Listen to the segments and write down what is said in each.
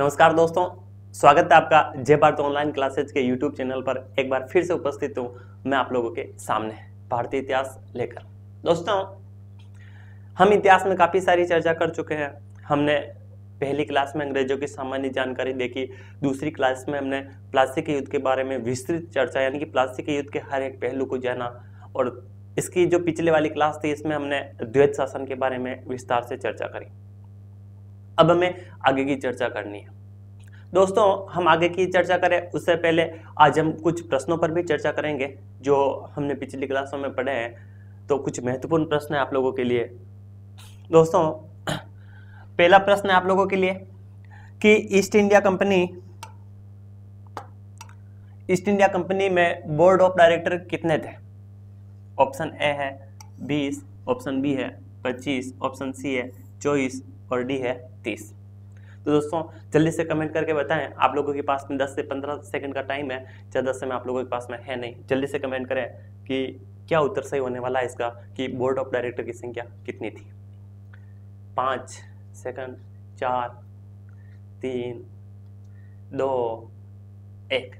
नमस्कार दोस्तों, स्वागत है आपका जय भारत ऑनलाइन क्लासेज के यूट्यूब चैनल पर। एक बार फिर से उपस्थित हूँ मैं आप लोगों के सामने भारतीय इतिहास लेकर। दोस्तों, हम इतिहास में काफ़ी सारी चर्चा कर चुके हैं। हमने पहली क्लास में अंग्रेजों की सामान्य जानकारी देखी, दूसरी क्लास में हमने प्लासी के युद्ध के बारे में विस्तृत चर्चा यानी कि प्लासी के युद्ध के हर एक पहलू को जाना, और इसकी जो पिछले वाली क्लास थी इसमें हमने द्वैत शासन के बारे में विस्तार से चर्चा करी। अब हमें आगे की चर्चा करनी है। दोस्तों, हम आगे की चर्चा करें उससे पहले आज हम कुछ प्रश्नों पर भी चर्चा करेंगे जो हमने पिछली क्लासों में पढ़े हैं। तो कुछ महत्वपूर्ण प्रश्न है आप लोगों के लिए। दोस्तों, पहला प्रश्न है आप लोगों के लिए कि ईस्ट इंडिया कंपनी में बोर्ड ऑफ डायरेक्टर कितने थे? ऑप्शन ए है 20, ऑप्शन बी है 25, ऑप्शन सी है 24 और डी है 30। तो दोस्तों, जल्दी से कमेंट करके बताएं। आप लोगों के पास में 10 से 15 सेकंड का टाइम है, ज़्यादा समय आप लोगों के पास में है नहीं। जल्दी से कमेंट करें कि क्या उत्तर सही होने वाला है इसका, कि बोर्ड ऑफ डायरेक्टर की संख्या कितनी थी। 5 सेकंड, 4, 3, 2, 1।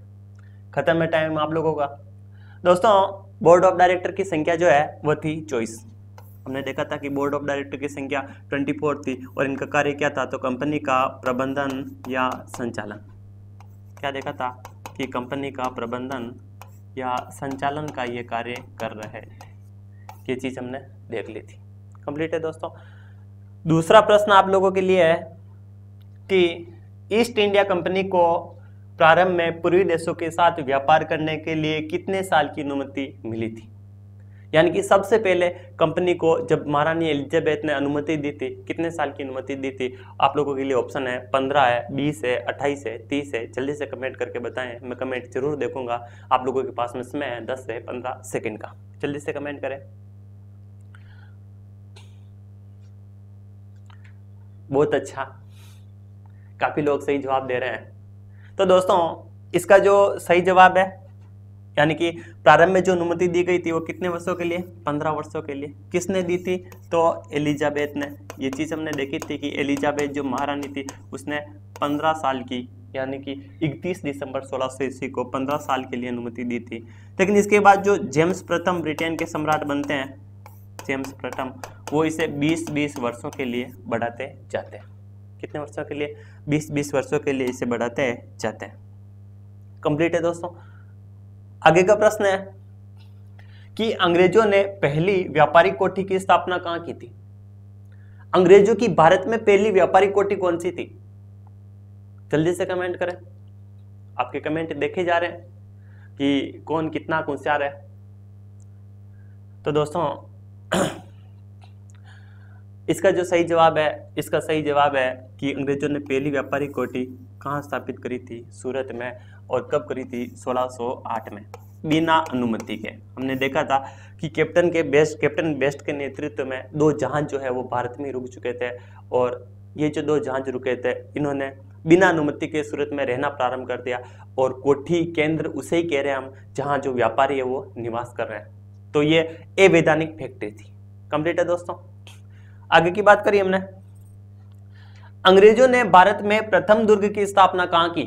खत्म है टाइम आप लोगों का। दोस्तों, बोर्ड ऑफ डायरेक्टर की संख्या जो है वो थी 24। हमने देखा था कि बोर्ड ऑफ डायरेक्टर की संख्या 24 थी और इनका कार्य क्या था? तो कंपनी का प्रबंधन या संचालन। क्या देखा था कि कंपनी का प्रबंधन या संचालन का ये कार्य कर रहे हैं। ये चीज़ हमने देख ली थी। कंप्लीट है दोस्तों। दूसरा प्रश्न आप लोगों के लिए है कि ईस्ट इंडिया कंपनी को प्रारंभ में पूर्वी देशों के साथ व्यापार करने के लिए कितने साल की अनुमति मिली थी? यानी कि सबसे पहले कंपनी को जब महारानी एलिजाबेथ ने अनुमति दी थी, कितने साल की अनुमति दी थी? आप लोगों के लिए ऑप्शन है 15 है, 20 है, 28 है, 30 है। जल्दी से कमेंट करके बताएं, मैं कमेंट जरूर देखूंगा। आप लोगों के पास में समय है 10 से 15 सेकंड का। जल्दी से कमेंट करें। बहुत अच्छा, काफी लोग सही जवाब दे रहे हैं। तो दोस्तों, इसका जो सही जवाब है यानी कि प्रारंभ में जो अनुमति दी गई थी वो कितने वर्षों के लिए? 15 वर्षों के लिए। किसने दी थी? तो एलिजाबेथ ने। ये चीज़ हमने देखी थी कि एलिजाबेथ जो महारानी थी उसने 15 साल की यानी कि 31 दिसंबर 1600 ईस्वी को 15 साल के लिए अनुमति दी थी। लेकिन इसके बाद जो जेम्स प्रथम ब्रिटेन के सम्राट बनते हैं, जेम्स प्रथम, वो इसे 20-20 वर्षों के लिए बढ़ाते जाते हैं। कितने वर्षों के लिए? 20-20 वर्षों के लिए इसे बढ़ाते जाते हैं। कंप्लीट है दोस्तों। आगे का प्रश्न है कि अंग्रेजों ने पहली व्यापारिक कोठी की स्थापना कहां की थी? अंग्रेजों की भारत में पहली व्यापारिक कोठी कौन सी थी? जल्दी से कमेंट करें। आपके कमेंट देखे जा रहे हैं कि कौन कितना होशियार है। तो दोस्तों, इसका सही जवाब है कि अंग्रेजों ने पहली व्यापारिक कोठी कहां स्थापित करी थी? सूरत में। और कब करी थी? 1608 में, बिना अनुमति के। हमने देखा था कि कैप्टन बेस्ट के नेतृत्व में 2 जहाज जो है वो भारत में रुक चुके थे, और ये जो 2 जहाज रुके थे इन्होंने बिना अनुमति के सूरत में रहना प्रारंभ कर दिया। और कोठी केंद्र उसे ही कह रहे हैं हम जहां जो व्यापारी है वो निवास कर रहे हैं। तो ये अवैधानिक फैक्ट्री थी। कंप्लीट है दोस्तों। आगे की बात करी हमने। अंग्रेजों ने भारत में प्रथम दुर्ग की स्थापना कहां की?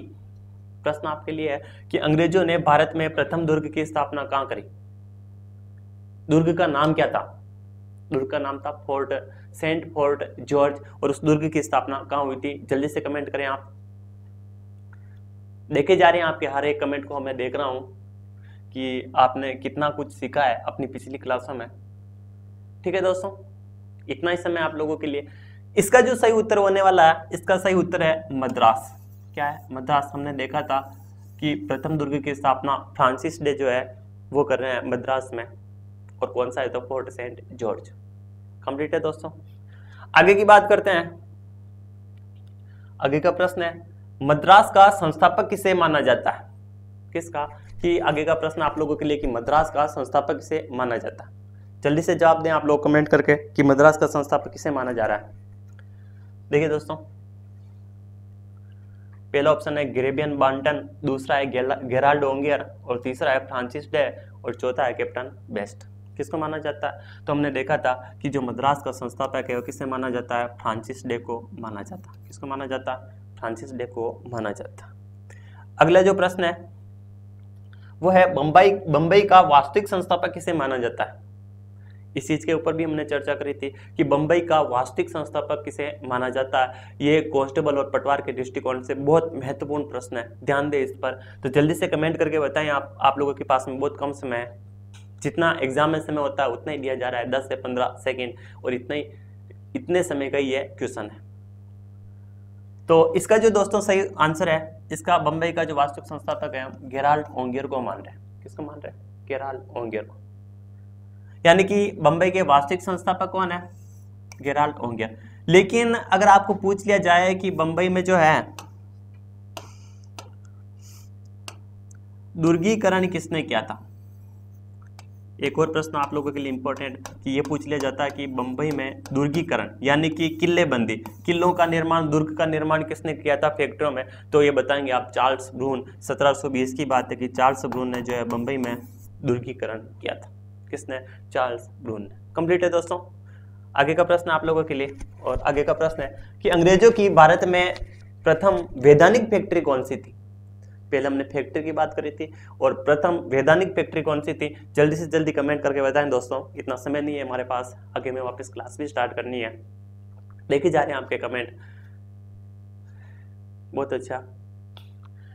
प्रश्न आपके लिए है कि अंग्रेजों ने भारत में प्रथम दुर्ग की स्थापना कहां करी? दुर्ग का नाम क्या था? दुर्ग का नाम था सेंट फोर्ट जॉर्ज। और उस दुर्ग की स्थापना कहां हुई थी? जल्दी से कमेंट करें। आप देखे जा रहे हैं, आपके हर एक कमेंट को मैं देख रहा हूं कि आपने कितना कुछ सीखा है अपनी पिछली क्लासों में। ठीक है दोस्तों, इतना ही समय आप लोगों के लिए। इसका जो सही उत्तर होने वाला है, इसका सही उत्तर है मद्रास। क्या है? मद्रास। हमने देखा था कि प्रथम दुर्ग की स्थापना फ्रांसिस डे जो है वो कर रहे हैं मद्रास में। और कौन सा है? तो फोर्ट सेंट जॉर्ज। कंप्लीट है दोस्तों। आगे की बात करते हैं। आगे का प्रश्न है, मद्रास का संस्थापक किसे माना जाता है? किसका? कि आगे का प्रश्न आप लोगों के लिए कि मद्रास का संस्थापक किसे माना जाता है। जल्दी से जवाब दें आप लोग कमेंट करके कि मद्रास का संस्थापक किसे माना जा रहा है। देखिए दोस्तों, पहला ऑप्शन है ग्रेबियन बांटन, दूसरा है गेराल्ड ओंगियर, और तीसरा है फ्रांसिस डे, और चौथा है कैप्टन बेस्ट। किसको माना जाता है? तो हमने देखा था कि जो मद्रास का संस्थापक है वो किसे माना जाता है? फ्रांसिस डे को माना जाता है। किसको माना जाता है? फ्रांसिस डे को माना जाता। अगला जो प्रश्न है वो है बम्बई का वास्तविक संस्थापक किसे माना जाता है। इस चीज के ऊपर भी हमने चर्चा करी थी कि बम्बई का वास्तविक संस्थापक किसे माना जाता है। ये कांस्टेबल और पटवार के दृष्टिकोण से बहुत महत्वपूर्ण प्रश्न है, ध्यान दें इस पर। तो जल्दी से कमेंट करके बताएं। आप लोगों के पास में बहुत कम समय है, जितना एग्जाम में समय होता है उतना ही दिया जा रहा है, 10 से 15 सेकेंड, और इतने समय का ये क्वेश्चन है। तो इसका जो दोस्तों सही आंसर है, इसका बम्बई का जो वास्तविक संस्थापक है गेराल्ड ओंगियर को मान रहे हैं। किसको मान रहे हैं? गेराल्ड ओंगियर को। यानी कि बम्बई के वास्तविक संस्थापक कौन है? गेराल्ड ओंगियर। लेकिन अगर आपको पूछ लिया जाए कि बम्बई में जो है दुर्गीकरण किसने किया था, एक और प्रश्न आप लोगों के लिए इंपॉर्टेंट कि ये पूछ लिया जाता है कि बम्बई में दुर्गीकरण यानी कि किल्लेबंदी, किलों का निर्माण, दुर्ग का निर्माण किसने किया था फैक्ट्रियों में, तो ये बताएंगे आप चार्ल्स ब्रून। 1720 की बात है कि चार्ल्स ब्रून ने जो है बम्बई में दुर्गीकरण किया था। किसने? चार्ल्स ब्रून ने। कंप्लीट है दोस्तों। आगे का प्रश्न आप लोगों के लिए, और आगे का प्रश्न है कि अंग्रेजों की भारत में प्रथम वैधानिक फैक्ट्री कौन सी थी। पहले हमने फैक्ट्री की बात करी थी, और प्रथम वैधानिक फैक्ट्री कौन सी थी? जल्दी से जल्दी कमेंट करके बताएं दोस्तों, इतना समय नहीं है हमारे पास, आगे में वापस क्लास भी स्टार्ट करनी है। देखे जा रहे हैं आपके कमेंट, बहुत अच्छा।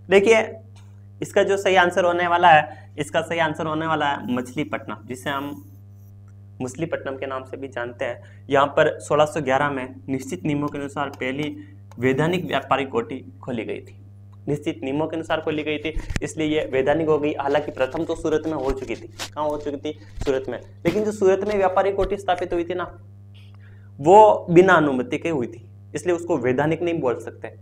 देखिए इसका जो सही आंसर होने वाला है, इसका सही आंसर होने वाला है मछलीपट्टनम, जिसे हम मछलीपट्टनम के नाम से भी जानते हैं। यहाँ पर 1611 में निश्चित नियमों के अनुसार पहली वैधानिक व्यापारिक कोठी खोली गई थी। निश्चित नियमों के अनुसार खोली गई थी, इसलिए ये वैधानिक हो गई। हालांकि प्रथम तो सूरत में हो चुकी थी। कहाँ हो चुकी थी? सूरत में। लेकिन जो सूरत में व्यापारिक कोठी स्थापित हुई थी ना, वो बिना अनुमति के हुई थी, इसलिए उसको वैधानिक नहीं बोल सकते।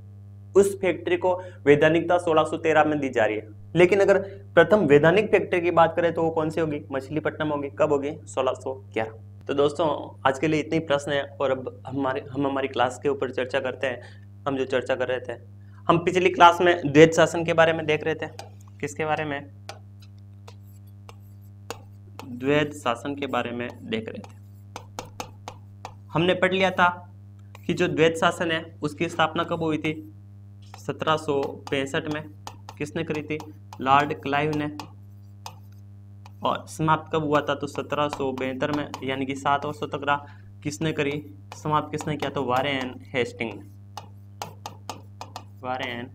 उस फैक्ट्री को वैधानिकता 1613 में दी जा रही है। लेकिन अगर प्रथम वैधानिक फैक्ट्री की बात करें तो वो कौन सी होगी? मछलीपट्टनम होगी। कब होगी? 1611। तो दोस्तों आज के लिए इतने ही प्रश्न है, और अब हम हमारी क्लास के ऊपर चर्चा करते हैं। हम जो चर्चा कर रहे थे, हम पिछली क्लास में द्वैध शासन के बारे में देख रहे थे। किसके बारे में? द्वैध शासन के बारे में देख रहे थे। हमने पढ़ लिया था कि जो द्वैध शासन है उसकी स्थापना कब हुई थी? 1765 में। किसने करी थी? लॉर्ड क्लाइव ने। और समाप्त कब हुआ था? तो 1772 में, यानी कि 7 वर्षों तक रहा। किसने करी? समाप्त किसने किया? तो वारेन हेस्टिंग ने। वारेन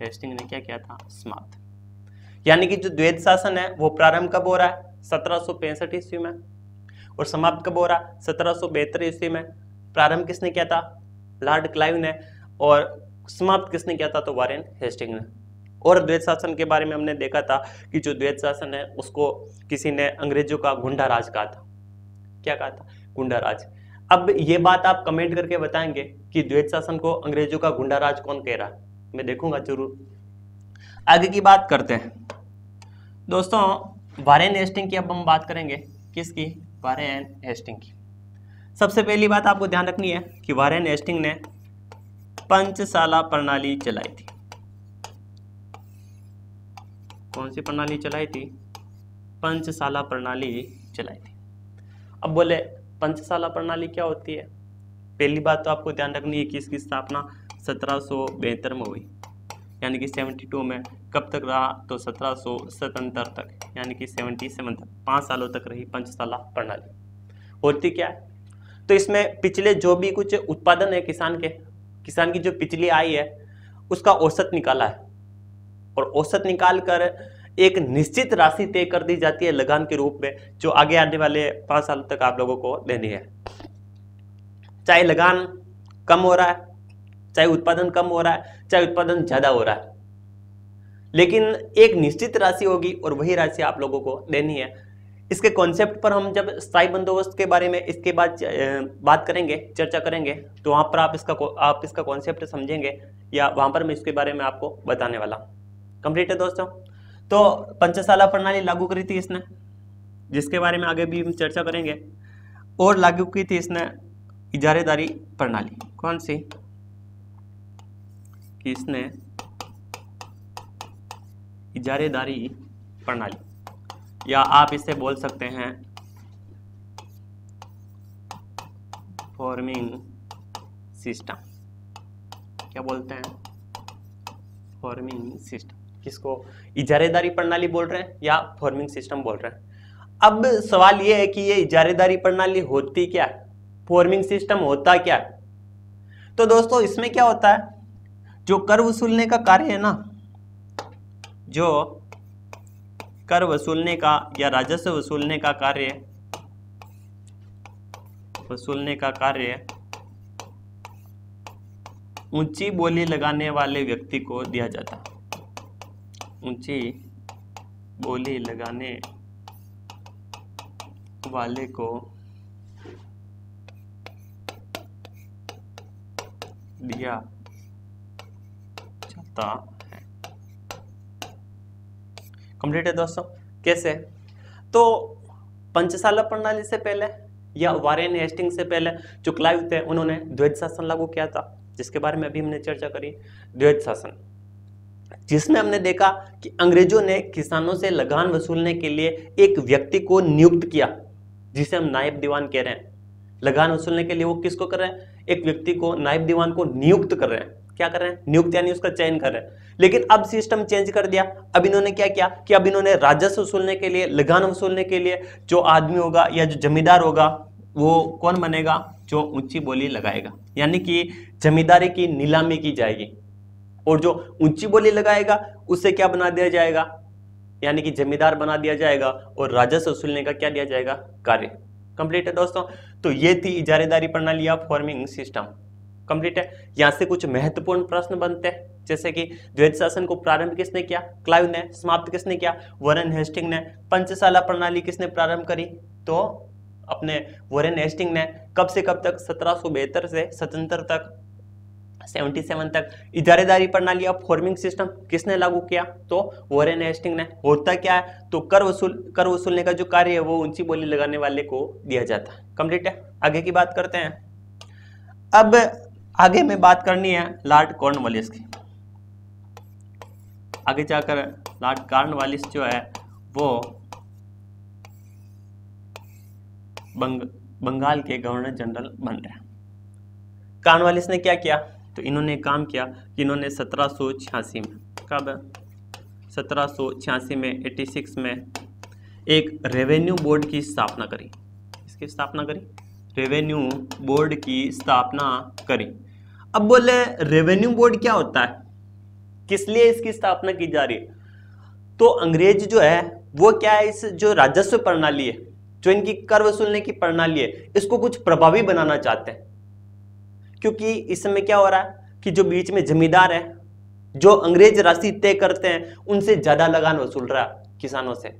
हेस्टिंग ने क्या किया था? समाप्त। यानी कि जो द्वैध शासन है वो प्रारंभ कब हो रहा है? 1765 ईस्वी में, और समाप्त कब हो रहा है? 1772 ईस्वी में। प्रारंभ किसने किया था? लॉर्ड क्लाइव ने। और समाप्त किसने किया था? तो वारेन हेस्टिंग ने। और द्वैध शासन के बारे में हमने देखा था कि जो द्वैध शासन है उसको किसी ने अंग्रेजों का गुंडा राज कहा था। क्या कहा था? गुंडा राज। अब ये बात आप कमेंट करके बताएंगे कि द्वैध शासन को अंग्रेजों का गुंडा राज कौन कह रहा है, मैं देखूंगा जरूर। आगे की बात करते हैं दोस्तों, वारेन हेस्टिंग की अब हम बात करेंगे। किसकी? वारेन हेस्टिंग की। सबसे पहली बात आपको ध्यान रखनी है कि वारेन हेस्टिंग ने पंचशाला प्रणाली चलाई थी। कौन सी प्रणाली चलाई थी? पंचशाला प्रणाली चलाई थी। अब बोले पंचशाला प्रणाली क्या होती है? पहली बात तो आपको ध्यान रखनी है कि इसकी स्थापना 1772 में हुई, यानी कि 72 में। कब तक रहा? तो 1777 तक, यानी कि 77 तक, 5 सालों तक रही पंचशाला प्रणाली। होती क्या है? तो इसमें पिछले जो भी कुछ उत्पादन है किसान की जो पिछली आय है उसका औसत निकाला है, और औसत निकाल कर एक निश्चित राशि तय कर दी जाती है लगान के रूप में, जो आगे आने वाले 5 सालों तक आप लोगों को देनी है। चाहे लगान कम हो रहा है, चाहे उत्पादन कम हो रहा है, चाहे उत्पादन ज्यादा हो रहा है, लेकिन एक निश्चित राशि होगी और वही राशि आप लोगों को देनी है। इसके कॉन्सेप्ट पर हम जब स्थायी बंदोबस्त के बारे में इसके बाद बात करेंगे, चर्चा करेंगे, तो वहां पर आप इसका कॉन्सेप्ट समझेंगे, या वहां पर मैं इसके बारे में आपको बताने वाला। कंप्लीट है दोस्तों। तो पंचशाला प्रणाली लागू करी थी इसने, जिसके बारे में आगे भी हम चर्चा करेंगे। और लागू की थी इसने इजारेदारी प्रणाली। कौन सी? कि इसने इजारेदारी प्रणाली, या आप इसे बोल सकते हैं फॉर्मिंग सिस्टम। क्या बोलते हैं? फॉर्मिंग सिस्टम, किसको इजारेदारी प्रणाली बोल रहे हैं या फॉर्मिंग सिस्टम बोल रहे हैं। अब सवाल यह है कि ये इजारेदारी प्रणाली होती क्या है, फॉर्मिंग सिस्टम होता क्या है। तो दोस्तों इसमें क्या होता है, जो कर वसूलने का कार्य है ना, जो कर वसूलने का या राजस्व वसूलने का कार्य ऊंची बोली लगाने वाले व्यक्ति को दिया जाता है। ऊंची बोली लगाने वाले को दिया जाता है। कंप्लीट है दोस्तों। कैसे, तो पंचशाला प्रणाली से पहले या वारेन हेस्टिंग से पहले जो क्लाइव थे उन्होंने द्वैध शासन लागू किया था, जिसके बारे में अभी हमने चर्चा करी। द्वैध शासन जिसमें हमने देखा कि अंग्रेजों ने किसानों से लगान वसूलने के लिए एक व्यक्ति को नियुक्त किया, जिसे हम नायब दीवान कह रहे हैं। लगान वसूलने के लिए वो किसको कर रहे हैं, एक व्यक्ति को, नायब दीवान को नियुक्त कर रहे हैं। क्या कर रहे हैं, नियुक्त यानी उसका चयन कर रहे हैं। लेकिन अब सिस्टम चेंज कर दिया। अब इन्होंने क्या किया कि अब इन्होंने राजस्व वसूलने के लिए, लगान वसूलने के लिए जो आदमी होगा या जो जमींदार होगा वो कौन बनेगा, जो ऊंची बोली लगाएगा। यानी कि जमींदारी की नीलामी की जाएगी और जो ऊंची बोली लगाएगा उसे क्या बना दिया जाएगा, यानी कि जमींदार बना दिया जाएगा और राजस्व वसूलने का क्या दिया जाएगा, कार्य। कंप्लीट है दोस्तों। तो ये थी इजारेदारी प्रणाली या फॉर्मिंग सिस्टम। कंप्लीट है। यहां से कुछ महत्वपूर्ण प्रश्न बनते हैं, जैसे कि द्वैध शासन को प्रारंभ किसने किया, क्लाइव ने। समाप्त किसने किया, वारेन हेस्टिंग ने। पंचशाला प्रणाली किसने प्रारंभ करी, तो अपने वारेन हेस्टिंग ने। कब से कब तक, 1772 से 77 तक, 77 तक। इजारेदारी प्रणाली या फॉर्मिंग सिस्टम किसने लागू किया, तो वारेन हेस्टिंग ने। होता क्या है, तो कर वसूलने का जो कार्य है वो ऊंची बोली लगाने वाले को दिया जाता है। कंप्लीट है। आगे की बात करते हैं। अब आगे में बात करनी है लॉर्ड कॉर्नवालिस की। आगे जाकर लॉर्ड कॉर्नवालिस जो है वो बंगाल के गवर्नर जनरल बन रहे हैं। कॉर्नवालिस ने क्या किया, तो इन्होंने काम किया कि इन्होंने 1786 में, कब, 1786 में, 86 में एक रेवेन्यू बोर्ड की स्थापना करी। इसकी स्थापना करी, रेवेन्यू बोर्ड की स्थापना करी। अब बोले रेवेन्यू बोर्ड क्या होता है, किस लिए इसकी स्थापना की जा रही है, तो अंग्रेज जो है वो क्या है, इस जो राजस्व प्रणाली है, जो इनकी कर वसूलने की प्रणाली है, इसको कुछ प्रभावी बनाना चाहते हैं। क्योंकि इस समय क्या हो रहा है कि जो बीच में जमींदार है, जो अंग्रेज राशि तय करते हैं, उनसे ज्यादा लगान वसूल रहा है किसानों से,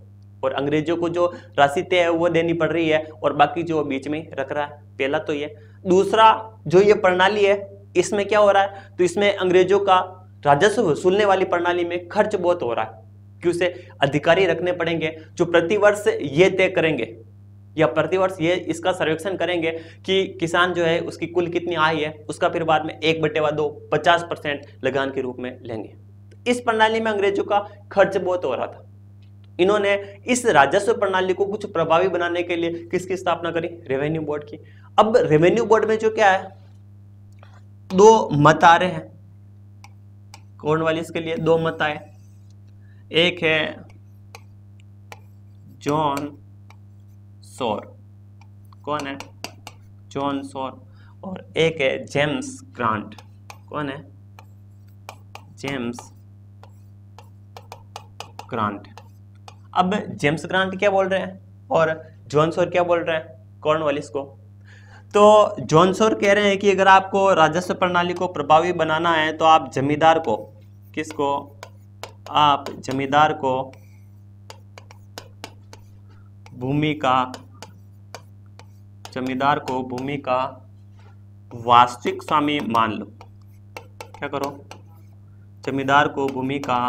और अंग्रेजों को जो राशि तय है वो देनी पड़ रही है और बाकी जो बीच में रख रहा है। पहला तो ये। दूसरा, जो ये प्रणाली है इसमें क्या हो रहा है, तो इसमें अंग्रेजों का राजस्व वसूलने वाली प्रणाली में खर्च बहुत हो रहा है, कि उसे अधिकारी रखने पड़ेंगे जो प्रतिवर्ष ये तय करेंगे या प्रतिवर्ष ये इसका सर्वेक्षण करेंगे कि किसान जो है उसकी कुल कितनी आय है, उसका फिर बाद में 1/2 50% लगान के रूप में लेंगे। इस प्रणाली में अंग्रेजों का खर्च बहुत हो रहा था। इन्होंने इस राजस्व प्रणाली को कुछ प्रभावी बनाने के लिए किसकी स्थापना करी, रेवेन्यू बोर्ड की। अब रेवेन्यू बोर्ड में जो क्या है, 2 मत आ रहे हैं कॉर्नवालिस के लिए, 2 मत आए। एक है जॉन सॉर, कौन है, जॉन सॉर, और एक है जेम्स ग्रांट। कौन है, जेम्स ग्रांट। अब जेम्स ग्रांट क्या बोल रहे हैं और जॉन सॉर क्या बोल रहे हैं कॉर्नवालिस को, तो जॉन सॉर कह रहे हैं कि अगर आपको राजस्व प्रणाली को प्रभावी बनाना है तो आप जमींदार को, किसको, आप जमींदार को भूमि का वास्तविक स्वामी मान लो। क्या करो, जमींदार को भूमि का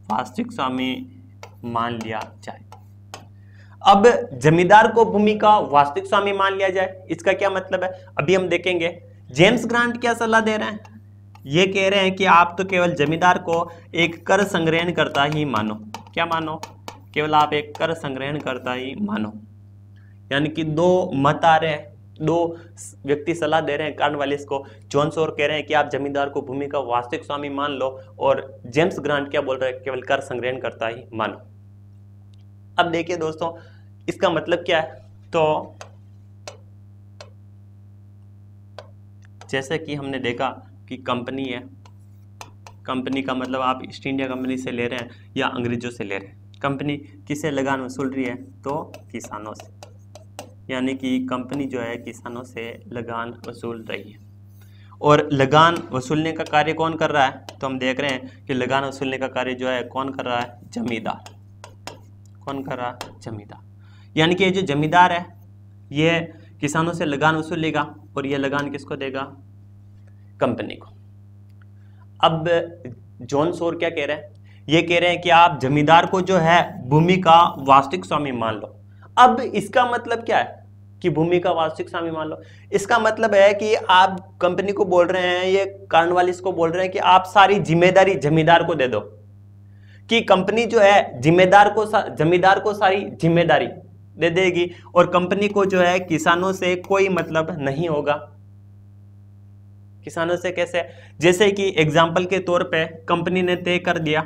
वास्तविक स्वामी मान लिया जाए। अब जमींदार को भूमि का वास्तविक स्वामी मान लिया जाए, इसका क्या मतलब है, अभी हम देखेंगे। जेम्स ग्रांट क्या सलाह दे रहे हैं, ये कह रहे हैं कि आप तो केवल जमींदार को एक कर संग्रहण करता ही मानो। क्या मानो, केवल आप एक कर संग्रहण करता ही मानो। यानी कि 2 मत आ रहे हैं, दो व्यक्ति सलाह दे रहे हैं कॉर्नवालिस को। जॉन सॉर कह रहे हैं कि आप जमींदार को भूमि का वास्तविक स्वामी मान लो, और जेम्स ग्रांट क्या बोल रहे हैं, केवल कर संग्रहण करता ही मानो। अब देखिए दोस्तों, इसका मतलब क्या है, तो जैसे कि हमने देखा कि कंपनी है, कंपनी का मतलब आप ईस्ट इंडिया कंपनी से ले रहे हैं या अंग्रेजों से ले रहे हैं। कंपनी किसे लगान वसूल रही है, तो किसानों से, यानी कि कंपनी जो है किसानों से लगान वसूल रही है। और लगान वसूलने का कार्य कौन कर रहा है, तो हम देख रहे हैं कि लगान वसूलने का कार्य जो है कौन कर रहा है, जमींदार। कौन कर रहा है, जमींदार। यानी कि ये जो जमींदार है ये किसानों से लगान वसूलेगा और ये लगान किसको देगा, कंपनी को। अब जॉन सॉर क्या कह रहे हैं, ये कह रहे हैं कि आप जमींदार को जो है भूमि का वास्तविक स्वामी मान लो। अब इसका मतलब क्या है कि भूमि का वास्तविक स्वामी मान लो, इसका मतलब है कि आप कंपनी को बोल रहे हैं, ये कॉर्नवालिस को बोल रहे हैं कि आप सारी जिम्मेदारी जमींदार को दे दो, कि कंपनी जो है जमींदार को सारी जिम्मेदारी दे देगी और कंपनी को जो है किसानों से कोई मतलब नहीं होगा। किसानों से कैसे, जैसे कि एग्जाम्पल के तौर पे कंपनी ने तय कर दिया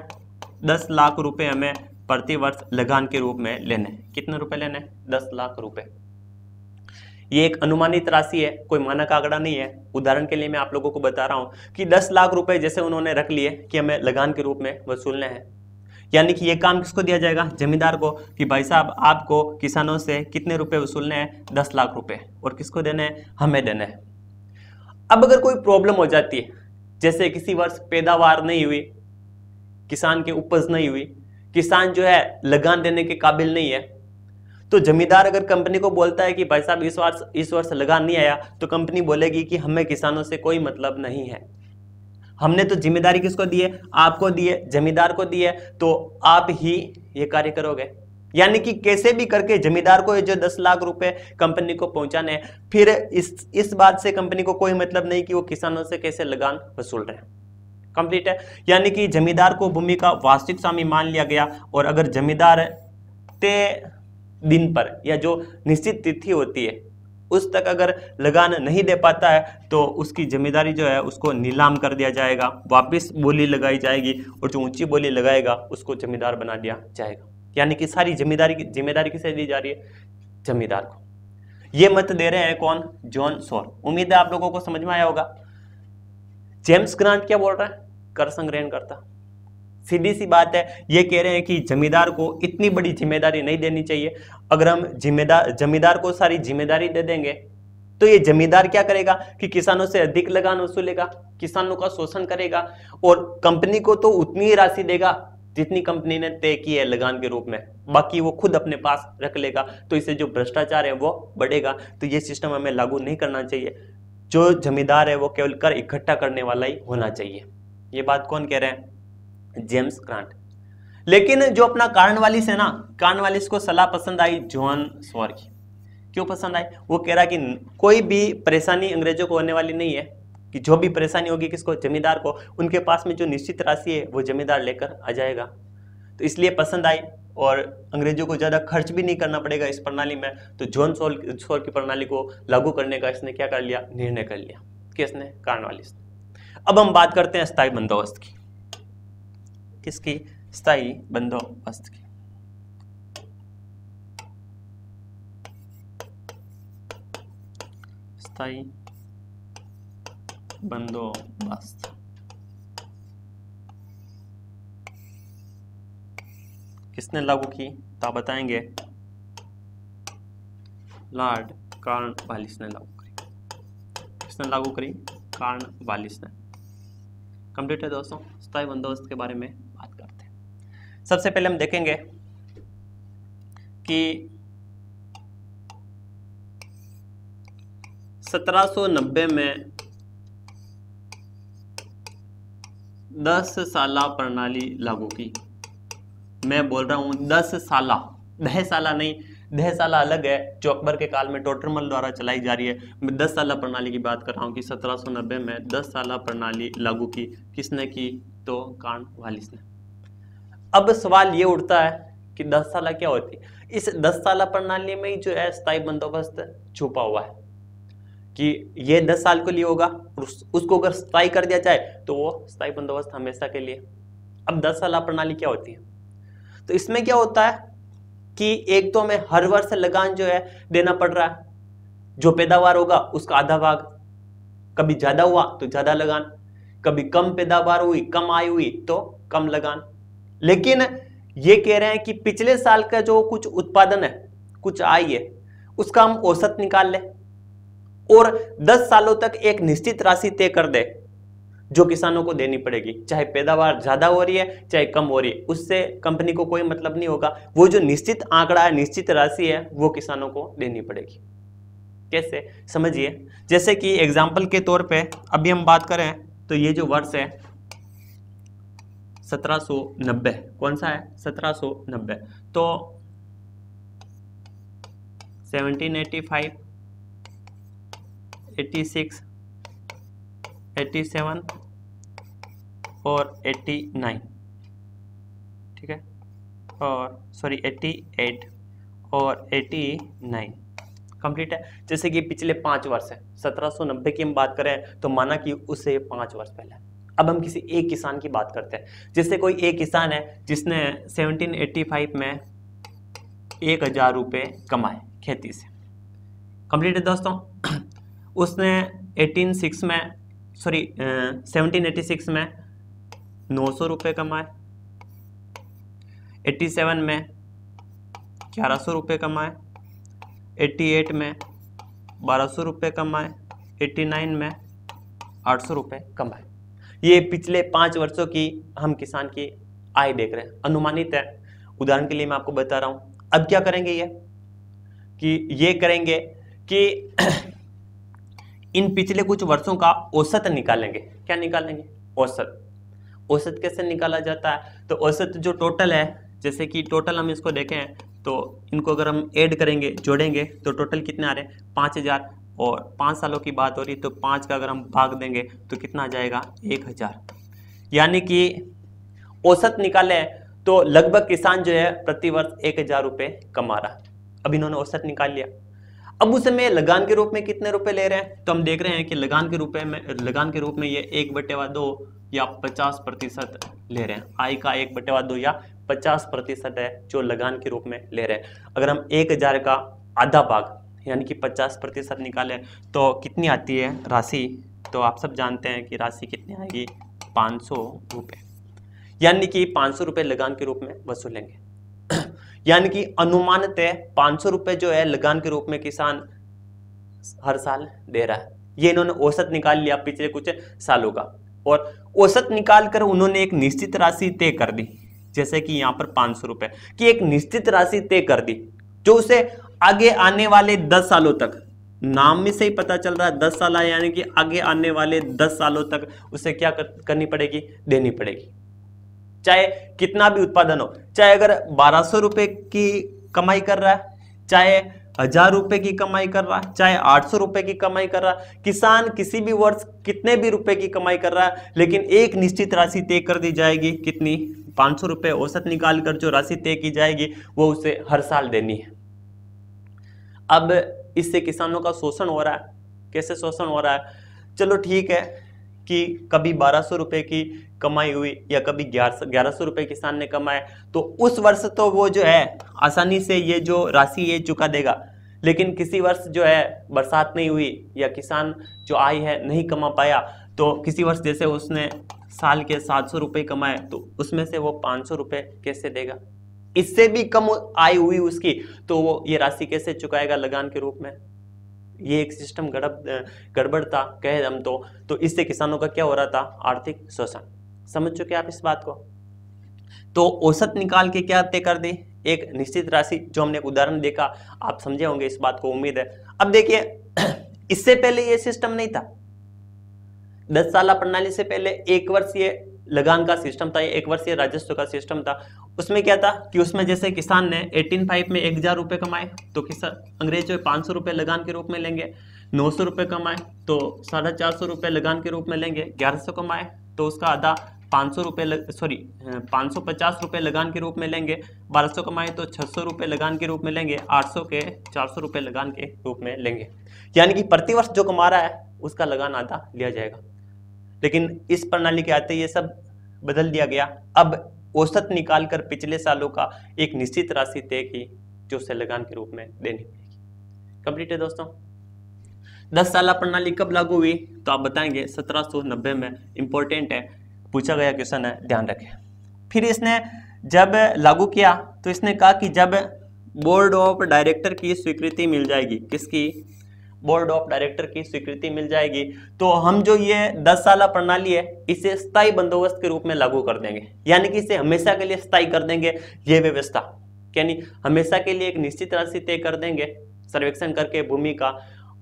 10 लाख रुपए हमें प्रति वर्ष लगान के रूप में लेने। कितने रुपए लेने, 10 लाख रुपए। ये एक अनुमानित राशि है, कोई मानक आंकड़ा नहीं है। उदाहरण के लिए मैं आप लोगों को बता रहा हूं कि 10 लाख रुपए जैसे उन्होंने रख लिए कि हमें लगान के रूप में वसूलने हैं, यानी कि ये काम किसको दिया जाएगा, जमींदार को, कि भाई साहब आपको किसानों से कितने रुपए वसूलने हैं, 10 लाख रुपए, और किसको देने हैं, हमें देने हैं। अब अगर कोई प्रॉब्लम हो जाती है, जैसे किसी वर्ष पैदावार नहीं हुई, किसान की उपज नहीं हुई, किसान जो है लगान देने के काबिल नहीं है, तो जमींदार अगर कंपनी को बोलता है कि भाई साहब इस वर्ष लगान नहीं आया, तो कंपनी बोलेगी कि हमें किसानों से कोई मतलब नहीं है, हमने तो जिम्मेदारी किसको दी है, आपको दी है, जमींदार को दी है, तो आप ही ये कार्य करोगे। यानी कि कैसे भी करके जमींदार को ये जो 10 लाख रुपए कंपनी को पहुंचाने हैं, फिर इस बात से कंपनी को कोई मतलब नहीं कि वो किसानों से कैसे लगान वसूल रहे हैं। कंप्लीट है। यानी कि जमींदार को भूमि का वास्तविक स्वामी मान लिया गया, और अगर जमींदार तय दिन पर या जो निश्चित तिथि होती है उस तक अगर लगान नहीं दे पाता है, तो उसकी जिम्मेदारी जो है उसको नीलाम कर दिया जाएगा, वापस बोली लगाई जाएगी, और जो ऊंची बोली लगाएगा उसको जमींदार बना दिया जाएगा। यानी कि सारी जिम्मेदारी किसे दी जा रही है, जमींदार को। ये मत दे रहे हैं कौन, जॉन सॉर। उम्मीद है आप लोगों को समझ में आया होगा। जेम्स ग्रांट क्या बोल रहा है, कर संग्रहण करता। सीधी सी बात है, ये कह रहे हैं कि जमींदार को इतनी बड़ी जिम्मेदारी नहीं देनी चाहिए। अगर हम जमींदार को सारी जिम्मेदारी दे देंगे, तो ये जमींदार क्या करेगा कि किसानों से अधिक लगान वसूलेगा, किसानों का शोषण करेगा, और कंपनी को तो उतनी ही राशि देगा जितनी कंपनी ने तय की है लगान के रूप में, बाकी वो खुद अपने पास रख लेगा। तो इससे जो भ्रष्टाचार है वो बढ़ेगा। तो ये सिस्टम हमें लागू नहीं करना चाहिए। जो जमींदार है वो केवल कर इकट्ठा करने वाला ही होना चाहिए। ये बात कौन कह रहे हैं, जेम्स ग्रांट। लेकिन जो अपना कॉर्नवालिस है ना, कॉर्नवालिस को सलाह पसंद आई जॉन सॉर की। क्यों पसंद आई, वो कह रहा कि कोई भी परेशानी अंग्रेजों को होने वाली नहीं है, कि जो भी परेशानी होगी किसको, जमींदार को, उनके पास में जो निश्चित राशि है वो जमींदार लेकर आ जाएगा। तो इसलिए पसंद आई, और अंग्रेजों को ज्यादा खर्च भी नहीं करना पड़ेगा इस प्रणाली में। तो जॉन सॉर की प्रणाली को लागू करने का इसने क्या कर लिया, निर्णय कर लिया, किसने, कॉर्नवालिस। अब हम बात करते हैं स्थायी बंदोबस्त की। किसकी, स्थायी बंदोबस्त की। स्थायी बंदोबस्त किसने लागू की, तो आप बताएंगे, लॉर्ड कॉर्नवालिस ने लागू करी। किसने लागू करी, कॉर्नवालिस ने। कंप्लीट है दोस्तों। स्थायी बंदोबस्त के बारे में बात करते हैं। सबसे पहले हम देखेंगे कि 1790 में 10 साला प्रणाली लागू की। मैं बोल रहा हूं 10 साला, 10 साला नहीं, 10 साला अलग है जो अकबर के काल में टोडरमल द्वारा चलाई जा रही है। मैं 10 साला प्रणाली की बात कर रहा हूं कि 1790 में 10 साला प्रणाली लागू की। किसने की, तो कॉर्नवालिस ने। अब सवाल ये उठता है कि 10 साला क्या होती है। इस 10 साला प्रणाली में ही जो है स्थायी बंदोबस्त छुपा हुआ है। कि ये 10 साल के लिए होगा, उसको अगर स्थायी कर दिया जाए तो वो स्थायी बंदोबस्त हमेशा के लिए। अब 10 साल प्रणाली क्या होती है? तो इसमें क्या होता है कि एक तो हमें हर वर्ष लगान जो है देना पड़ रहा है, जो पैदावार होगा उसका आधा भाग, कभी ज्यादा हुआ तो ज्यादा लगान, कभी कम पैदावार हुई, कम आय हुई तो कम लगान। लेकिन ये कह रहे हैं कि पिछले साल का जो कुछ उत्पादन है, कुछ आय है, उसका हम औसत निकाल लें और 10 सालों तक एक निश्चित राशि तय कर दे जो किसानों को देनी पड़ेगी, चाहे पैदावार ज्यादा हो रही है चाहे कम हो रही है, उससे कंपनी को कोई मतलब नहीं होगा। वो जो निश्चित आंकड़ा है, निश्चित राशि है, वो किसानों को देनी पड़ेगी। कैसे, समझिए। जैसे कि एग्जाम्पल के तौर पे अभी हम बात करें तो ये जो वर्ष है 1790, कौन सा है? 1790। तो 1785, 86, 87 और 89, ठीक है, और सॉरी 88 और 89 कंप्लीट है। जैसे कि पिछले 5 वर्ष है, 1790 की हम बात करें तो माना कि उससे 5 वर्ष पहले। अब हम किसी एक किसान की बात करते हैं। जैसे कोई एक किसान है जिसने 1785 में 1000 रुपये कमाए खेती से, कंप्लीट है दोस्तों। उसने 1786 में 900 रुपये कमाए, 87 में 1100 रुपये कमाए, 88 में 1200 रुपये कमाए, 89 में 800 रुपये कमाए। ये पिछले 5 वर्षों की हम किसान की आय देख रहे हैं, अनुमानित है। उदाहरण के लिए मैं आपको बता रहा हूं। अब क्या करेंगे ये करेंगे कि इन पिछले कुछ वर्षों का औसत निकालेंगे। क्या निकालेंगे? औसत। औसत कैसे निकाला जाता है? तो औसत जो टोटल है, जैसे कि टोटल हम इसको देखें तो इनको अगर हम ऐड करेंगे, जोड़ेंगे तो टोटल कितने आ रहे हैं? 5000। और 5 सालों की बात हो रही तो 5 का अगर हम भाग देंगे तो कितना आ जाएगा? 1000। यानी कि औसत निकाले तो लगभग किसान जो है प्रति वर्ष 1000 रुपये कमा रहा। अब इन्होंने औसत निकाल लिया। अब उस समय लगान के रूप में कितने रुपए ले रहे हैं? तो हम देख रहे हैं कि लगान के रूप में ये 1/2 या 50% ले रहे हैं। आय का 1/2 या 50% है जो लगान के रूप में ले रहे हैं। अगर हम 1000 का आधा भाग यानी कि 50% निकालें तो कितनी आती है राशि? तो आप सब जानते हैं कि राशि कितनी आएगी? 500 रुपये। यानी कि 500 रुपये लगान के रूप में वसूलेंगे। यानी कि अनुमानतः 500 रुपये जो है लगान के रूप में किसान हर साल दे रहा है। ये इन्होंने औसत निकाल लिया पिछले कुछ सालों का, और औसत निकाल कर उन्होंने एक निश्चित राशि तय कर दी। जैसे कि यहाँ पर 500 रुपये की एक निश्चित राशि तय कर दी जो उसे आगे आने वाले 10 सालों तक, नाम में से ही पता चल रहा है 10 साल है, यानी कि आगे आने वाले 10 सालों तक उसे क्या करनी पड़ेगी? देनी पड़ेगी। चाहे कितना भी उत्पादन हो, चाहे अगर 1200 रुपये की कमाई कर रहा है, चाहे 1000 रुपये की कमाई कर रहा है, चाहे 800 रुपये की कमाई कर रहा है, किसान किसी भी वर्ष कितने भी रुपए की कमाई कर रहा है, लेकिन एक निश्चित राशि तय कर दी जाएगी। कितनी? 500 रुपये औसत निकाल कर जो राशि तय की जाएगी वो उसे हर साल देनी है। अब इससे किसानों का शोषण हो रहा है। कैसे शोषण हो रहा है? चलो ठीक है कि कभी 1200 रुपये की कमाई हुई या कभी 1100 रुपये किसान ने कमाए तो उस वर्ष तो वो जो है आसानी से ये जो राशि ये चुका देगा। लेकिन किसी वर्ष जो है बरसात नहीं हुई या किसान जो आय है नहीं कमा पाया, तो किसी वर्ष जैसे उसने साल के 700 रुपये कमाए तो उसमें से वो 500 रुपये कैसे देगा? इससे भी कम आय हुई उसकी तो वो ये राशि कैसे चुकाएगा लगान के रूप में? ये एक सिस्टम गड़बड़ था कहे हम तो इससे किसानों का क्या हो रहा था? आर्थिक शोषण। समझ चुके आप इस बात को? तो औसत निकाल के क्या तय कर दी? एक निश्चित राशि, जो हमने एक उदाहरण देखा, आप समझे होंगे इस बात को, उम्मीद है। अब देखिए इससे पहले ये सिस्टम नहीं था। 10 साल प्रणाली से पहले 1 वर्षीय लगान का सिस्टम था, 1 वर्षीय राजस्व का सिस्टम था। उसमें क्या था कि उसमें जैसे किसान ने 1805 में 1000 रुपये कमाए तो किसान अंग्रेज जो 500 रुपये लगान के रूप में लेंगे। 900 रुपये कमाए तो 450 रुपये लगान के रूप में लेंगे। 1100 कमाए तो उसका आधा 550 लगान के रूप में लेंगे, 1200 कमाए तो 600 रुपये लगान के रूप में लेंगे, 800 के 400 रुपये लगान के रूप में लेंगे। यानी कि प्रतिवर्ष जो कमा रहा है उसका लगान आधा लिया जाएगा। लेकिन इस प्रणाली के आते ये सब बदल दिया गया। अब औसत निकालकर पिछले सालों का एक निश्चित राशि तय की जो उसे लगान के रूप में देनी पड़ेगी। कंप्लीट है दोस्तों। 10 साल प्रणाली कब लागू हुई तो आप बताएंगे 1790 में। इंपॉर्टेंट है, पूछा गया क्वेश्चन है, ध्यान रखें। फिर इसने जब लागू किया तो इसने कहा कि जब बोर्ड ऑफ डायरेक्टर की स्वीकृति मिल जाएगी, किसकी? बोर्ड ऑफ डायरेक्टर की स्वीकृति मिल जाएगी तो हम जो ये 10 साल प्रणाली है इसे स्थायी बंदोबस्त के रूप में लागू कर देंगे। यानी कि इसे हमेशा के लिए स्थायी कर देंगे ये व्यवस्था, यानी हमेशा के लिए एक निश्चित राशि तय कर देंगे सर्वेक्षण करके भूमि का,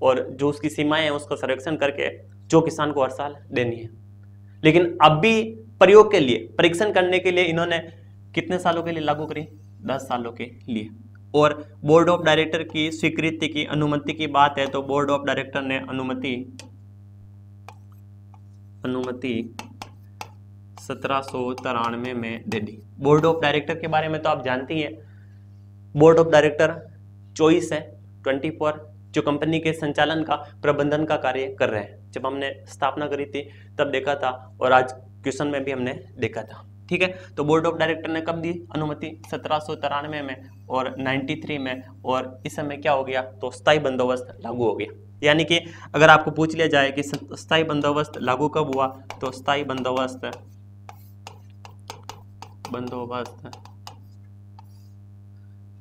और जो उसकी सीमाएं हैं उसका सर्वेक्षण करके जो किसान को हर साल देनी है। लेकिन अब भी प्रयोग के लिए, परीक्षण करने के लिए इन्होंने कितने सालों के लिए लागू करी? 10 सालों के लिए। और बोर्ड ऑफ डायरेक्टर की स्वीकृति की, अनुमति की बात है तो बोर्ड ऑफ डायरेक्टर ने अनुमति 1793 में दे दी। बोर्ड ऑफ डायरेक्टर के बारे में तो आप जानते ही हैं, बोर्ड ऑफ डायरेक्टर चॉइस है 24 जो कंपनी के संचालन का, प्रबंधन का कार्य कर रहे हैं। जब हमने स्थापना करी थी तब देखा था और आज क्वेश्चन में भी हमने देखा था। ठीक है, तो बोर्ड ऑफ डायरेक्टर ने कब दी अनुमति? 1793 में और 93 में, और इस समय क्या हो गया तो स्थायी बंदोबस्त लागू हो गया। यानी कि अगर आपको पूछ लिया जाए कि स्थायी बंदोबस्त लागू कब हुआ तो स्थायी बंदोबस्त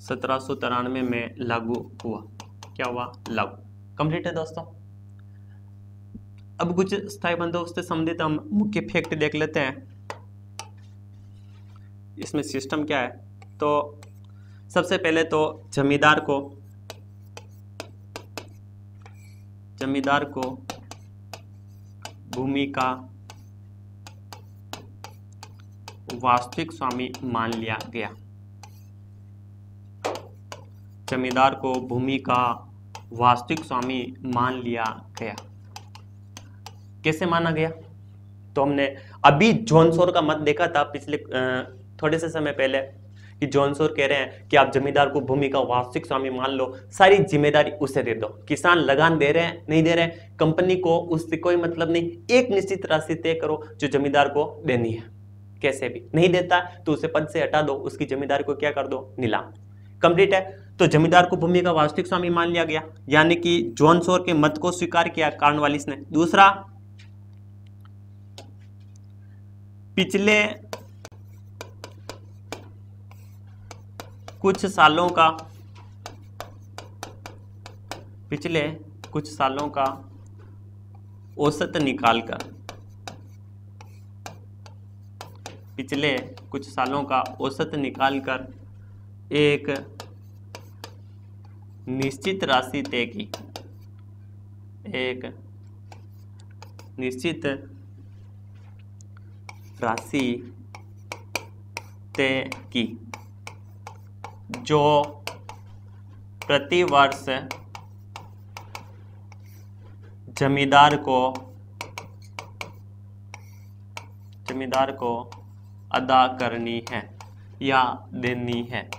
1793 में लागू हुआ। क्या हुआ? लागू। कंप्लीट है दोस्तों। अब कुछ स्थायी बंदोबस्त से संबंधित हम मुख्य फैक्ट देख लेते हैं। इसमें सिस्टम क्या है तो सबसे पहले तो जमींदार को भूमि का वास्तविक स्वामी मान लिया गया। जमींदार को भूमि का वास्तविक स्वामी मान लिया गया। कैसे माना गया? तो हमने अभी जॉन सोर का मत देखा था पिछले थोड़े से समय पहले कि जॉन सोर कह रहे हैं कि आप जमींदार को भूमि का वास्तविक स्वामी मान लो, सारी जिम्मेदारी उसे दे दो। किसान लगान दे रहे हैं नहीं दे रहे हैं, कंपनी को उससे कोई मतलब नहीं, एक निश्चित राशि तय करो जो जमींदार को देनी है। कैसे भी नहीं देता तो उसे पद से हटा दो, उसकी जिम्मेदारी को क्या कर दो? नीलाम। कंप्लीट है। तो जमींदार को भूमि का वास्तविक स्वामी मान लिया गया, यानी कि जॉन सोर के मत को स्वीकार किया कॉर्नवालिस ने। दूसरा, पिछले कुछ सालों का औसत निकालकर, पिछले कुछ सालों का औसत निकालकर एक निश्चित राशि तय की, एक निश्चित राशि तय की जो प्रतिवर्ष जमींदार को अदा करनी है या देनी है।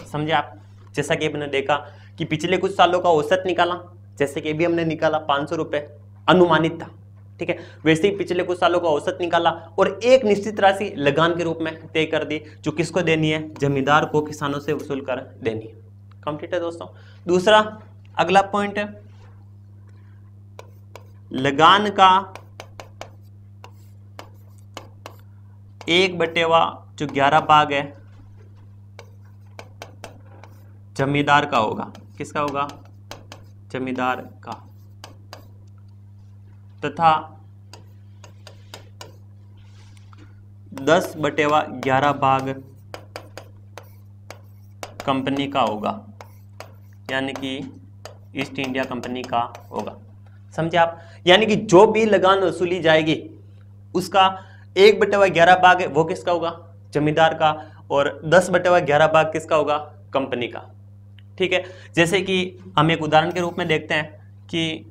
समझे आप? जैसा कि आपने देखा कि पिछले कुछ सालों का औसत निकाला, जैसे कि अभी हमने निकाला 500 रुपये अनुमानित था, ठीक है, वैसे ही पिछले कुछ सालों का औसत निकाला और एक निश्चित राशि लगान के रूप में तय कर दी जो किसको देनी है? जमींदार को किसानों से वसूल कर देनी है। कंप्लीट है दोस्तों। दूसरा, अगला पॉइंट है लगान का 1/11 जो 11 भाग है जमींदार का होगा। किसका होगा? जमींदार का। तथा 10/11 भाग कंपनी का होगा, यानी कि ईस्ट इंडिया कंपनी का होगा। समझे आप? यानी कि जो भी लगान वसूली जाएगी उसका 1/11 भाग है वो किसका होगा? जमींदार का, और 10/11 भाग किसका होगा? कंपनी का। ठीक है, जैसे कि हम एक उदाहरण के रूप में देखते हैं कि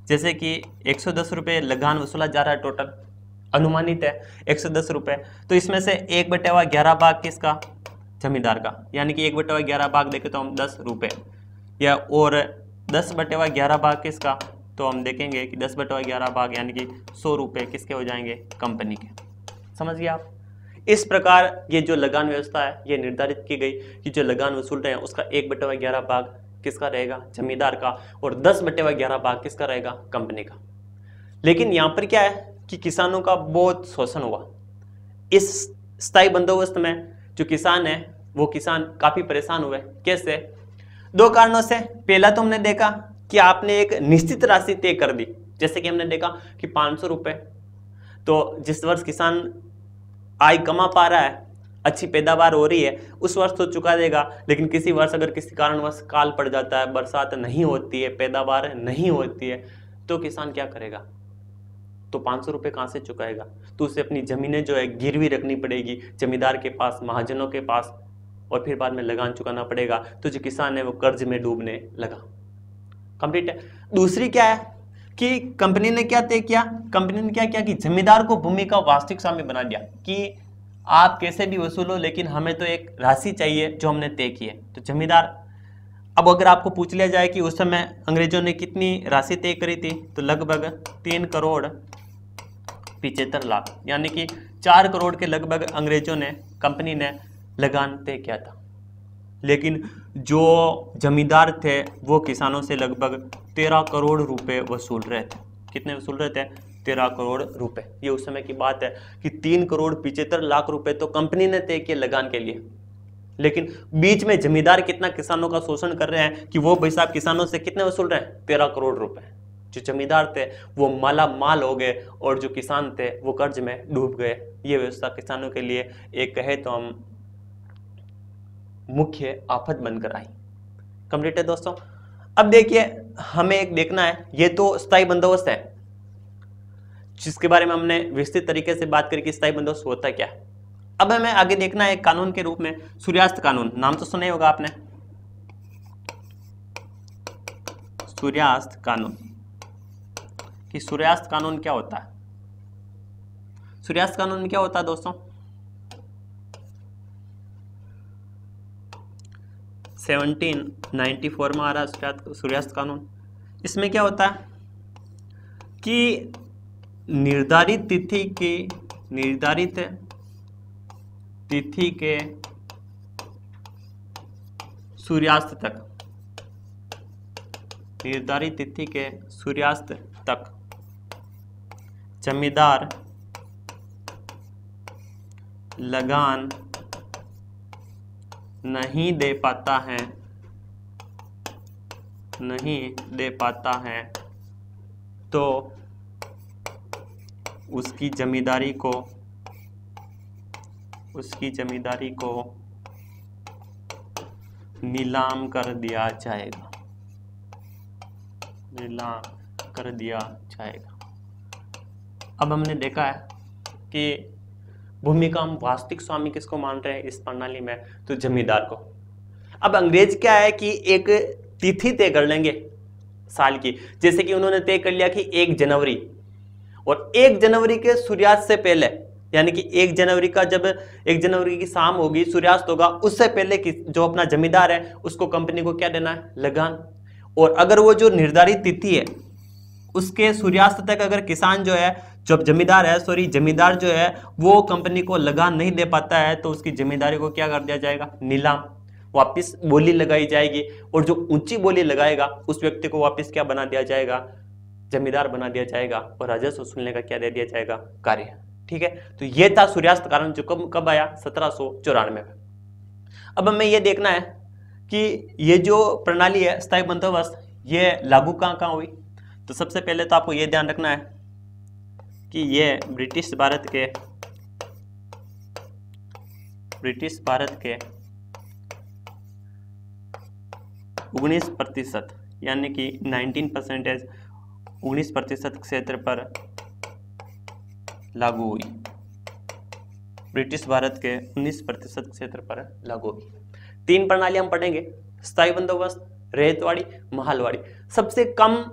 जैसे कि 110 रुपये लगान वसूला जा रहा है, टोटल अनुमानित है 110 रुपये, तो इसमें से 1/11 भाग किसका, जमींदार का, यानी कि 1/11 भाग देखें तो हम 10 रुपये, या और 10/11 भाग किसका, तो हम देखेंगे कि 10/11 भाग यानी कि 100 रुपये किसके हो जाएंगे, कंपनी के। समझ गए आप। इस प्रकार ये जो लगान व्यवस्था है ये निर्धारित की गई कि जो लगान वसूल रहे हैं उसका 1/11 भाग किसका रहेगा, जमींदार का, और 10/11 भाग किसका रहेगा, कंपनी का। लेकिन यहाँ पर क्या है कि किसानों का बहुत शोषण हुआ। इस स्थायी बंदोबस्त में जो किसान है वो किसान काफी परेशान हुए। कैसे, दो कारणों से। पहला तो हमने देखा कि आपने एक निश्चित राशि तय कर दी, जैसे कि हमने देखा कि 500 रुपये, तो जिस वर्ष किसान आय कमा पा रहा है, अच्छी पैदावार हो रही है, उस वर्ष तो चुका देगा। लेकिन किसी वर्ष अगर किसी कारणवश काल पड़ जाता है, बरसात नहीं होती है, पैदावार नहीं होती है, तो किसान क्या करेगा, तो 500 रुपये कहाँ से चुकाएगा, तो उसे अपनी जमीनें जो है गिरवी रखनी पड़ेगी जमींदार के पास, महाजनों के पास, और फिर बाद में लगान चुकाना पड़ेगा। तो जो किसान है वो कर्ज में डूबने लगा। कंप्लीट है। दूसरी क्या है कि कंपनी ने क्या तय किया, कंपनी ने क्या किया कि जमींदार को भूमि का वास्तविक स्वामी बना दिया कि आप कैसे भी वसूलो लेकिन हमें तो एक राशि चाहिए जो हमने तय की है। तो जमींदार, अब अगर आपको पूछ लिया जाए कि उस समय अंग्रेजों ने कितनी राशि तय करी थी, तो लगभग 3,75,00,000 यानी कि 4 करोड़ के लगभग अंग्रेजों ने, कंपनी ने लगान तय किया था। लेकिन जो जमींदार थे वो किसानों से लगभग 13 करोड़ रुपए वसूल रहे थे। कितने वसूल रहे थे, 13 करोड़ रुपए। ये उस समय की बात है कि 3,75,00,000 रुपए तो कंपनी ने तय किए लगान के लिए, लेकिन बीच में जमींदार कितना किसानों का शोषण कर रहे हैं कि वो भाई साहब किसानों से कितने वसूल रहे हैं, 13 करोड़ रुपए। जो जमींदार थे वो माला माल हो गए और जो किसान थे वो कर्ज में डूब गए। ये व्यवस्था किसानों के लिए एक कहे तो हम मुख्य आफत बनकर आई। कंप्लीट है दोस्तों। अब देखिए हमें एक देखना है, ये तो स्थायी बंदोबस्त है जिसके बारे में हमने विस्तृत तरीके से बात करी कि स्थायी बंदोबस्त होता क्या है। अब हमें आगे देखना है कानून के रूप में सूर्यास्त कानून, नाम तो सुना ही होगा आपने, सूर्यास्त कानून। कि सूर्यास्त कानून क्या होता है। सूर्यास्त कानून में क्या होता है दोस्तों, 1794 में आ रहा है सूर्यास्त कानून। इसमें क्या होता है कि निर्धारित तिथि के सूर्यास्त तक, निर्धारित तिथि के सूर्यास्त तक जमींदार लगान नहीं दे पाता है तो उसकी जमींदारी को नीलाम कर दिया जाएगा। अब हमने देखा है कि भूमि का हम वास्तविक स्वामी किसको मान रहे हैं इस प्रणाली में, तो जमींदार को। अब अंग्रेज क्या है कि एक तिथि तय कर लेंगे साल की, जैसे कि उन्होंने तय कर लिया कि 1 जनवरी, और 1 जनवरी के सूर्यास्त से पहले, यानी कि 1 जनवरी का जब 1 जनवरी की शाम होगी, सूर्यास्त होगा, उससे पहले जो अपना जमींदार है उसको कंपनी को क्या देना है, लगान। और अगर वो जो निर्धारित तिथि है उसके सूर्यास्त तक अगर किसान जो है, जब जमींदार जो है वो कंपनी को लगान नहीं दे पाता है तो उसकी जिम्मेदारी को क्या कर दिया जाएगा, नीलाम, वापस बोली लगाई जाएगी। और जो ऊंची बोली लगाएगा उस व्यक्ति को वापस क्या बना दिया जाएगा, जमींदार बना दिया जाएगा, और राजस्व वसूलने का क्या दे दिया जाएगा, कार्य। ठीक है, तो ये था सूर्यास्त कानून जो कब आया, 1794 में। अब हमें ये देखना है कि ये जो प्रणाली है स्थायी बंदोबस्त, ये लागू कहाँ हुई। तो सबसे पहले तो आपको ये ध्यान रखना है कि ये ब्रिटिश भारत के 19% यानी कि 19%, 19% क्षेत्र पर लागू हुई। ब्रिटिश भारत के 19% क्षेत्र पर लागू हुई। 3 प्रणाली हम पढ़ेंगे, स्थायी बंदोबस्त, रैयतवाड़ी, महालवाड़ी। सबसे कम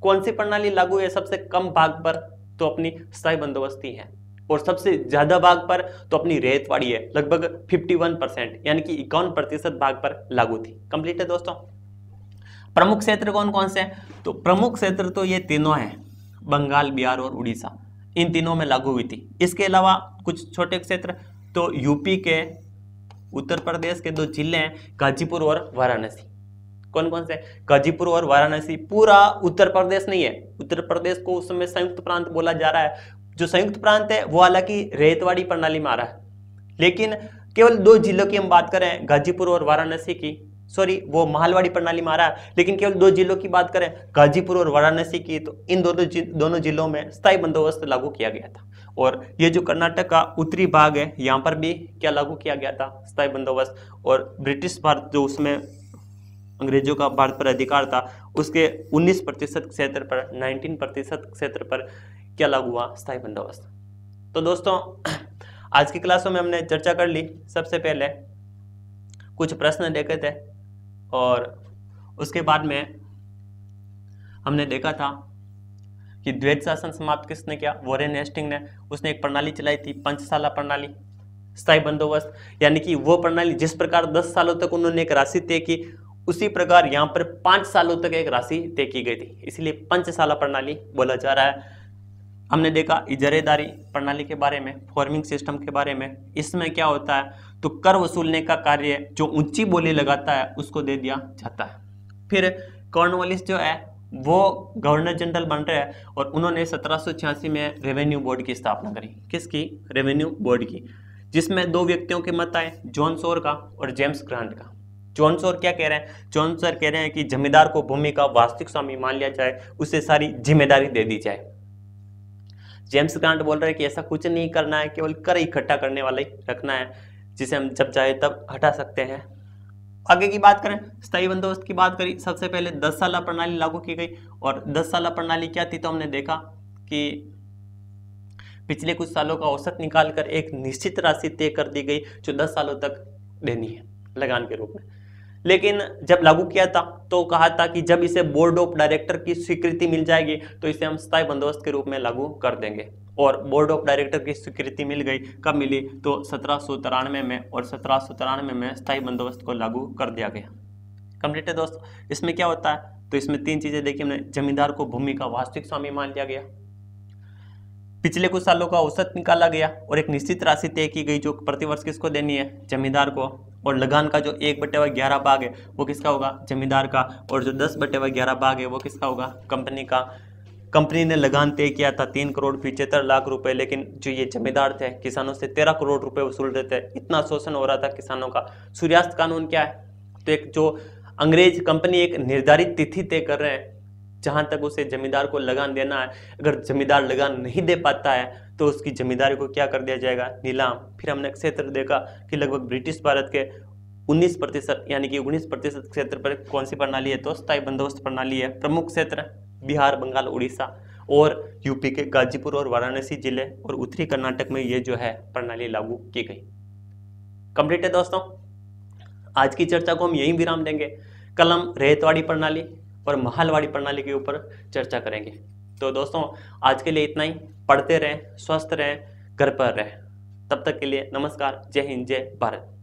कौन सी प्रणाली लागू है सबसे कम भाग पर? तो अपनी स्थायी बंदोबस्ती है। और सबसे ज्यादा भाग पर तो अपनी रेतवाड़ी है, लगभग 51%, यानी कि 51% भाग पर लागू थी। कंप्लीट है दोस्तों। प्रमुख क्षेत्र कौन कौन से हैं? तो प्रमुख क्षेत्र तो ये तीनों हैं, बंगाल, बिहार और उड़ीसा, इन तीनों में लागू हुई थी। इसके अलावा कुछ छोटे क्षेत्र तो यूपी के, उत्तर प्रदेश के 2 जिले हैं, गाजीपुर और वाराणसी। कौन कौन से? गाजीपुर और वाराणसी। पूरा उत्तर प्रदेश नहीं है, उत्तर प्रदेश को उस समय संयुक्त प्रांत बोला जा रहा है। जो संयुक्त प्रांत है वो हालांकि रेतवाड़ी प्रणाली में आ रहा है, लेकिन केवल 2 जिलों की हम बात करें, गाजीपुर और वाराणसी की, सॉरी वो मालवाड़ी प्रणाली में आ रहा है, लेकिन केवल 2 जिलों की बात करें, गाजीपुर और वाराणसी की, तो इन दोनों जिलों में स्थायी बंदोबस्त लागू किया गया था। और ये जो कर्नाटक का उत्तरी भाग है, यहाँ पर भी क्या लागू किया गया था? स्थायी बंदोबस्त। और ब्रिटिश भारत, जो उसमें अंग्रेजों का भारत पर अधिकार था, उसके 19% क्षेत्र पर, 19% क्षेत्र पर क्या लागू हुआ? स्थायी बंदोबस्त। तो दोस्तों आज की क्लासों में हमने चर्चा कर ली। सबसे पहले कुछ प्रश्न देखे थे और उसके बाद में हमने देखा था कि द्वैत शासन समाप्त किसने किया? वॉरेन हेस्टिंग ने। उसने एक प्रणाली चलाई थी, पंचशाला प्रणाली, स्थायी बंदोबस्त, यानी कि वो प्रणाली जिस प्रकार 10 सालों तक उन्होंने एक राशि तय की, उसी प्रकार यहाँ पर 5 सालों तक एक राशि तय की गई थी, इसलिए पंचशाला प्रणाली बोला जा रहा है। हमने देखा इजारेदारी प्रणाली के बारे में, फॉर्मिंग सिस्टम के बारे में। इसमें क्या होता है? तो कर वसूलने का कार्य जो ऊंची बोली लगाता है उसको दे दिया जाता है। फिर कॉर्नवालिस जो है वो गवर्नर जनरल बन रहे हैं और उन्होंने 1786 में रेवेन्यू बोर्ड की स्थापना करी। किसकी? रेवेन्यू बोर्ड की, जिसमें 2 व्यक्तियों के मत आए, जॉन शोर का और जेम्स ग्रांट का। जॉन शोर क्या कह रहे हैं? जॉन शोर कह रहे हैं कि जमींदार को भूमि का वास्तविक स्वामी मान लिया जाए, उसे सारी जिम्मेदारी दे दी जाए। जेम्स ग्रांट बोल रहे हैं कि ऐसा कुछ नहीं करना है, केवल कर इकट्ठा करने वाला ही रखना है, जिसे हम जब चाहे तब हटा सकते हैं। आगे की बात करें, स्थायी बंदोबस्त की बात करी, सबसे पहले 10 साला प्रणाली लागू की गई। और 10 साला प्रणाली क्या थी? तो हमने देखा कि पिछले कुछ सालों का औसत निकालकर एक निश्चित राशि तय कर दी गई जो 10 सालों तक देनी है लगान के रूप में। लेकिन जब लागू किया था तो कहा था कि जब इसे बोर्ड ऑफ डायरेक्टर की स्वीकृति मिल जाएगी तो इसे हम स्थायी बंदोबस्त के रूप में लागू कर देंगे। और बोर्ड ऑफ डायरेक्टर की स्वीकृति मिल गई, कब मिली? तो 1793 में, और 1793 में स्थायी बंदोबस्त को लागू कर दिया गया। कंप्लीट है दोस्तों। इसमें क्या होता है? तो इसमें 3 चीजें देखी हमने। जमींदार को भूमि का वास्तविक स्वामी मान लिया गया, पिछले कुछ सालों का औसत निकाला गया और एक निश्चित राशि तय की गई जो प्रतिवर्ष किसको देनी है? जमींदार को। और लगान का जो 1/11 भाग है वो किसका होगा? जमींदार का। और जो 10/11 भाग है वो किसका होगा? कंपनी का। कंपनी ने लगान तय किया था 3,75,00,000 रुपए, लेकिन जो ये जमींदार थे किसानों से 13 करोड़ रुपए वसूल रहे थे। इतना शोषण हो रहा था किसानों का। सूर्यास्त कानून क्या है? तो एक जो अंग्रेज कंपनी एक निर्धारित तिथि तय कर रहे हैं जहां तक उसे जमींदार को लगान देना है, अगर जमींदार लगान नहीं दे पाता है तो उसकी जमींदारी को क्या कर दिया जाएगा? नीलाम। फिर हमने क्षेत्र देखा कि लगभग ब्रिटिश भारत के 19% यानी कि 19% क्षेत्र पर कौन सी प्रणाली है? तो स्थायी बंदोबस्त प्रणाली है। प्रमुख क्षेत्र बिहार, बंगाल, उड़ीसा और यूपी के गाजीपुर और वाराणसी जिले और उत्तरी कर्नाटक में ये जो है प्रणाली लागू की गई। कंप्लीट है दोस्तों। आज की चर्चा को हम यहीं विराम देंगे। कल हम रेतवाड़ी प्रणाली और मालवाड़ी प्रणाली के ऊपर चर्चा करेंगे। तो दोस्तों आज के लिए इतना ही। पढ़ते रहें, स्वस्थ रहें, घर पर रहें। तब तक के लिए नमस्कार। जय हिंद, जय भारत।